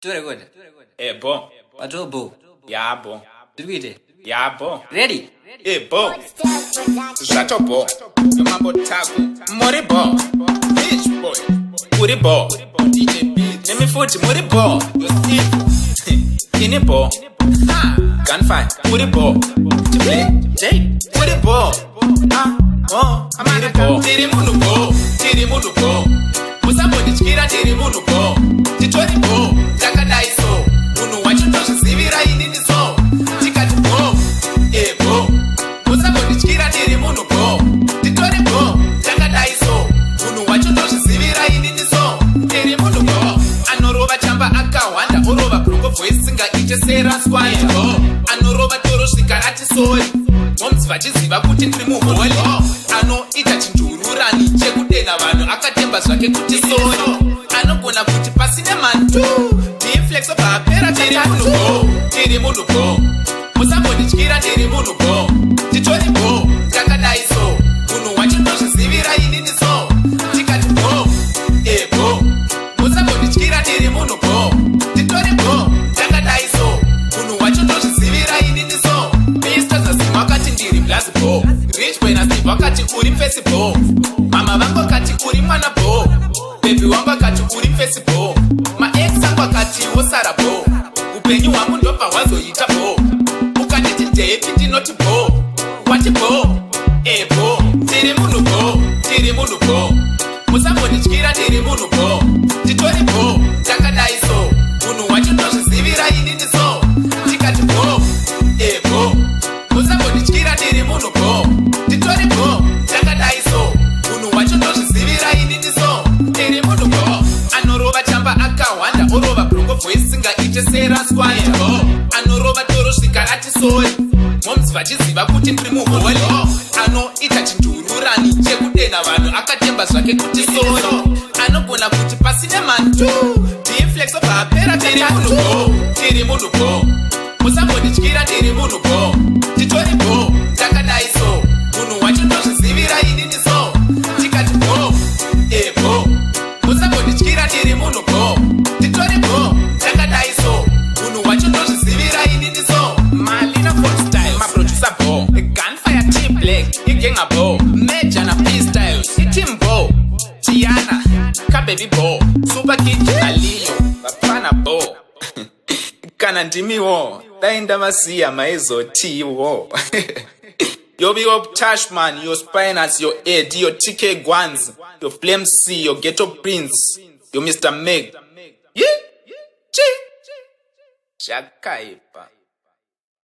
Very good. Bo. Patrobo. Yeah, bo. Repeat. Yeah, bo. Ready? Bo. Shato bo. Your mambo taco. Mori bo. Beach boy. Woody bo. DJ beat. Let me foot Mori bo. You see? Kini bo. Ha. Gunfight. Woody bo. Jay. Woody bo. Ah. Oh. Amana bo. Tiri munu bo. Tiri munu bo. Musambo dichkira tiri munu bo. Titori bo. Takadai so. Munu wacho tosha zivira inini so. Tikati bo. Bo. Musambo dichkira tiri munu bo. Titori bo. Takadai so. Munu wacho tosha zivira inini so. Tiri munu bo. Anoroba chamba akawanda. Oroba prongo voice singa ite sera squire bo. Anoroba toro shikarati soy. Momsi vachiziva kuti ndiri muholi. Ano ita chintururani chekudena vanhu akatemba zvake kuti soyo. Anogona kuti pasine mantu. Tiflexo papera tiri munhu bo. Tiri munhu bo. Musambodyira tiri munhu bo. Titori bo. Takadai so. Munhu wacho ndozvizivira inini so. Tikati bo. Bo. Musambodyira tiri munhu bo. Titori bo. Takadai so. Munhu wacho ndozvizivira inini so. Mr. Zasimu akati ndiri blazi bo. Rich boy na Steve akati uri face bo. Mama vangu akati uri mwana bo. Baby wangu akati uri face bo. Ma ex angu akati wosara bo. Upenyu wangu ndopa wazoita bo. Ukanditi jepi ndinoti bo. Wati bo. Bo. Tiri munhu bo. Tiri munhu bo. Musambodyira tiri munhu bo. Titori bo. Takadai so. Munhu wacho ndozvizivira inini so. Tikati bo. Bo. Musambodyira tiri munhu bo. Titori bo. Takadai so. Munhu wacho ndozvizivira inini so. Tiri munhu bo. Anorova chamba akawanda. Orova prongo voice singa ite sera squire bo. Anorova toro svika ati soy. Momsi vachiziva kuti ndiri muholi. Anoita chintururani chekudena vanhu akatemba zvake kuti soyo. Anogona kuti pasine mantu. Tiflexo papera tiri munhu bo. Tiri munhu bo. Musambodyira tiri munhu bo. Titori bo. Takadai so. Munhu wacho ndozvizivira inini so. Tikati bo. Bo. Musambodyira tiri munhu bo. Titori bo. Takadai so. Munhu wacho ndozvizivira inini so. Malina Fort Style. Maproducer bo. Gunfire T-Black. Igenga bo. Major na P-Styles. Team bo. Tiana. Kababy bo. Super Kid Aliyo. Bapana bo. Kana ndimiwo. Dainda masiya maizotiwo. Yo big up Tashman, your Spiners, your Ed, your TK Gwanz, your Flame C, your Ghetto Prince, your Mr. Meg. Yeah? Chi? Chakaipa.